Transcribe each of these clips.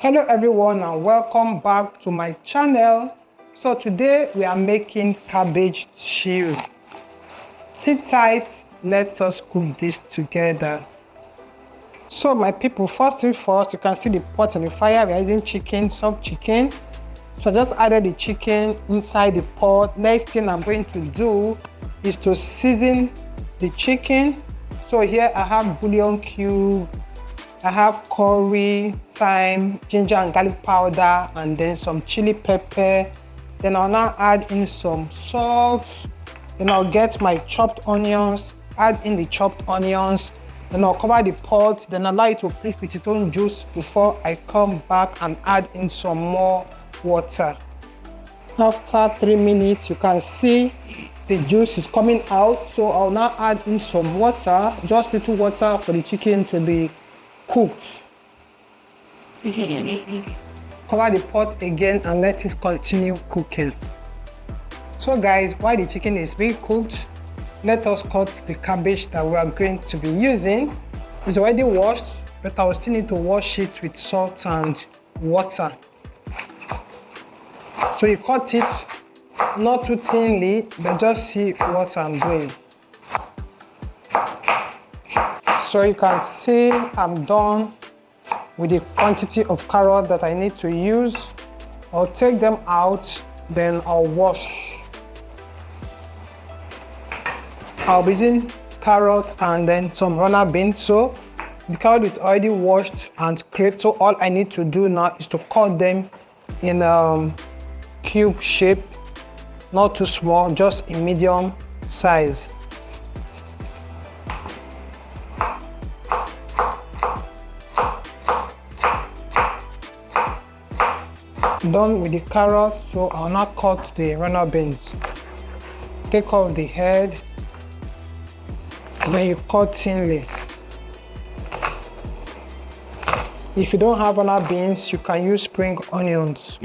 Hello everyone and welcome back to my channel. So today we are making cabbage stew. Sit tight, let us cook this together. So my people, first thing first, you can see the pot on the fire. We are using chicken, soft chicken. So I just added the chicken inside the pot. Next thing I'm going to do is to season the chicken. So here I have bouillon cube, I have curry, thyme, ginger and garlic powder, and then some chili pepper. Then I'll now add in some salt. Then I'll get my chopped onions, add in the chopped onions. Then I'll cover the pot, then allow it to cook with its own juice before I come back and add in some more water. After 3 minutes, you can see the juice is coming out. So I'll now add in some water, just little water for the chicken to be cooked. Cover the pot again and let it continue cooking. So guys, while the chicken is being cooked, let us cut the cabbage that we are going to be using. It's already washed, but I will still need to wash it with salt and water. So you cut it not too thinly, but just see what I'm doing. So you can see I'm done with the quantity of carrot that I need to use. I'll take them out, then I'll wash. I'll be using carrot and then some runner beans. So the carrot is already washed and scraped. So all I need to do now is to cut them in cube shape, not too small, just in medium size. Done with the carrot, so I'll now cut the runner beans. Take off the head, then you cut thinly. If you don't have runner beans, you can use spring onions.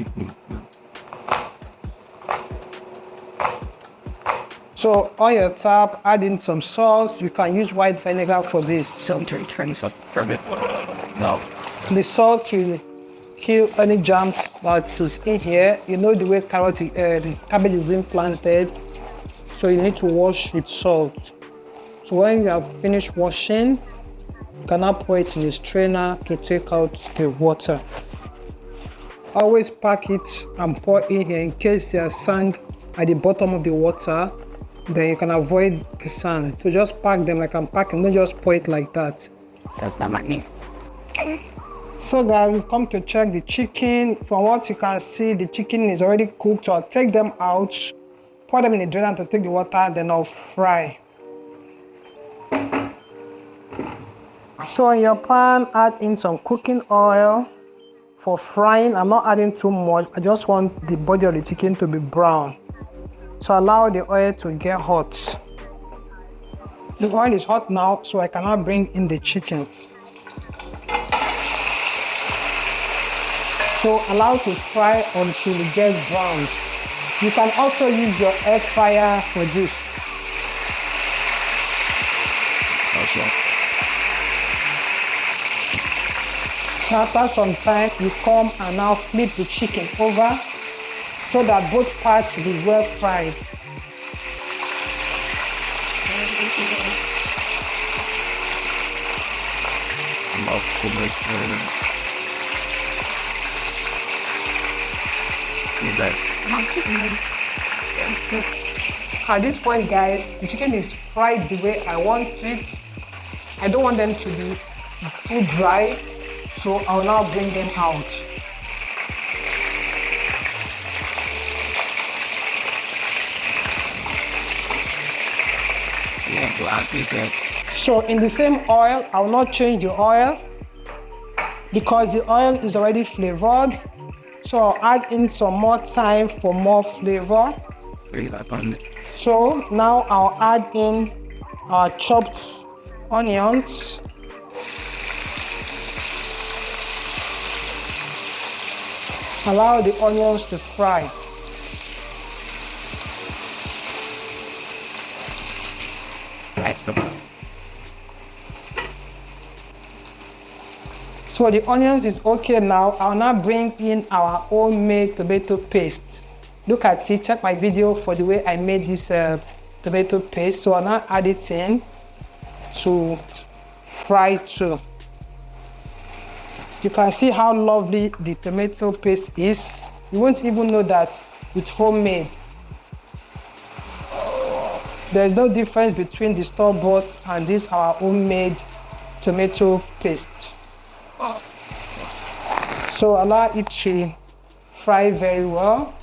So on your tap, add in some salt. You can use white vinegar for this. The salt will kill any germs that is in here. You know the way the cabbage is being planted, so you need to wash with salt. So when you have finished washing, you can now pour it in a strainer to take out the water. Always pack it and pour in here in case there's sand at the bottom of the water. Then you can avoid the sand. So just pack them like I'm packing, don't just pour it like that. So guys, we've come to check the chicken. From what you can see, the chicken is already cooked. So I'll take them out, pour them in a drainer to take the water, then I'll fry. So in your pan, add in some cooking oil for frying. I'm not adding too much. I just want the body of the chicken to be brown. So allow the oil to get hot. The oil is hot now, so I can now bring in the chicken. So allow it to fry until it gets brown. You can also use your air fryer for this. So after some time, you come and now flip the chicken over so that both parts will be well fried. At this point, guys, the chicken is fried the way I want it. I don't want them to be too dry, so I'll now bring them out. So in the same oil, I will not change the oil because the oil is already flavored. So I'll add in some more thyme for more flavor. So now I'll add in our chopped onions. Allow the onions to fry. So the onions is okay now. I'll now bring in our homemade tomato paste. Look at it, check my video for the way I made this tomato paste. So I'll now add it in to fry too. You can see how lovely the tomato paste is. You won't even know that it's homemade. There's no difference between the store-bought and this our homemade tomato paste. So allow it to fry very well.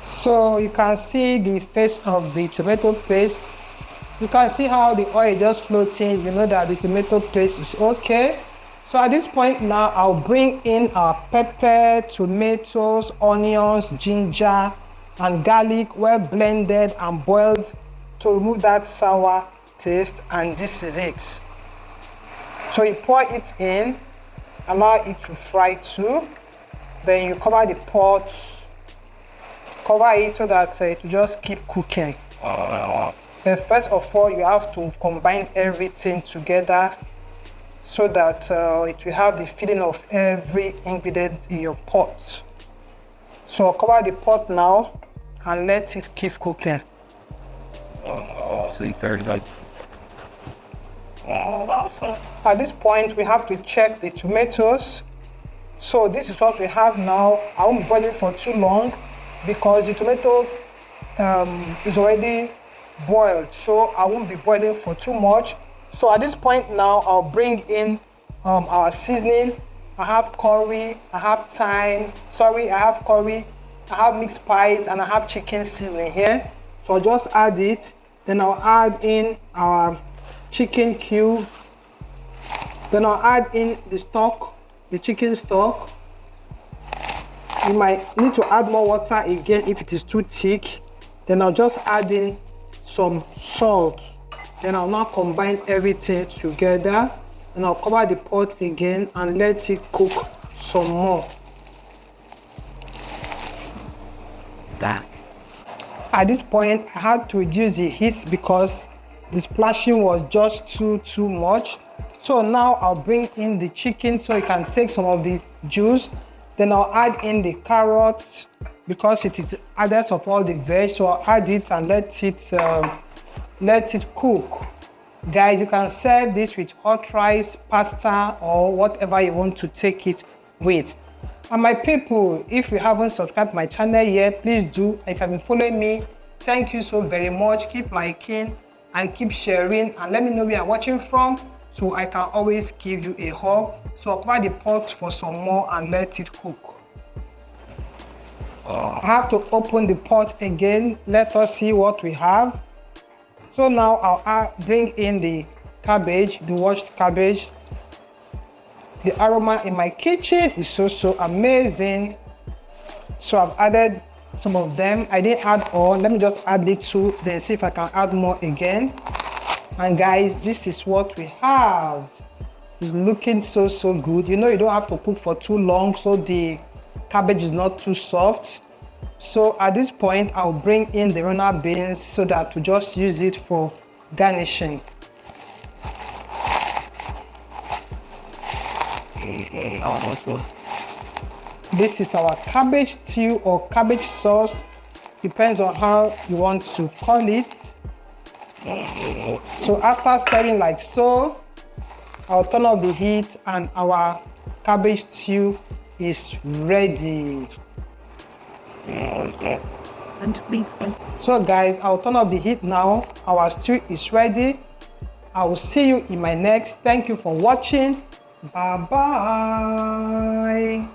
So you can see the face of the tomato paste. You can see how the oil just floating. You know that the tomato paste is okay. So at this point now, I'll bring in our pepper, tomatoes, onions, ginger, and garlic well blended and boiled to remove that sour taste, and this is it. So you pour it in, allow it to fry too. Then you cover the pot, cover it so that it will just keep cooking. Then first of all, you have to combine everything together so that it will have the feeling of every ingredient in your pot. So I'll cover the pot now and let it keep cooking. At this point, we have to check the tomatoes. So this is what we have now. I won't boil it for too long because the tomato is already boiled. So I won't be boiling for too much. So at this point now, I'll bring in our seasoning. I have curry, I have thyme, I have curry, I have mixed spice, and I have chicken seasoning here. So I'll just add it. Then I'll add in our chicken cube. Then I'll add in the stock, the chicken stock. You might need to add more water again if it is too thick. Then I'll just add in some salt. Then I'll now combine everything together, and I'll cover the pot again and let it cook some more. At this point, I had to reduce the heat because the splashing was just too much. So now I'll bring in the chicken so it can take some of the juice. Then I'll add in the carrot because it is added of all the veg. So I'll add it and let it cook. Guys, you can serve this with hot rice, pasta, or whatever you want to take it with. And my people, if you haven't subscribed to my channel yet, please do. If you have been following me, thank you so very much. Keep liking and keep sharing, and let me know where you're watching from so I can always give you a hug. So I'll cover the pot for some more and let it cook. I have to open the pot again. Let us see what we have. So now I'll bring in the cabbage, the washed cabbage. The aroma in my kitchen is so amazing. So I've added some of them. I didn't add all. Let me just add it too, then see if I can add more again. And guys, this is what we have. It's looking so good. You know, you don't have to cook for too long so the cabbage is not too soft. So at this point, I'll bring in the runner beans so that we just use it for garnishing. This is our cabbage stew or cabbage sauce. Depends on how you want to call it. So after stirring like so, I'll turn off the heat and our cabbage stew is ready. So guys, I'll turn off the heat now. Our stew is ready. I will see you in my next. Thank you for watching. Bye bye.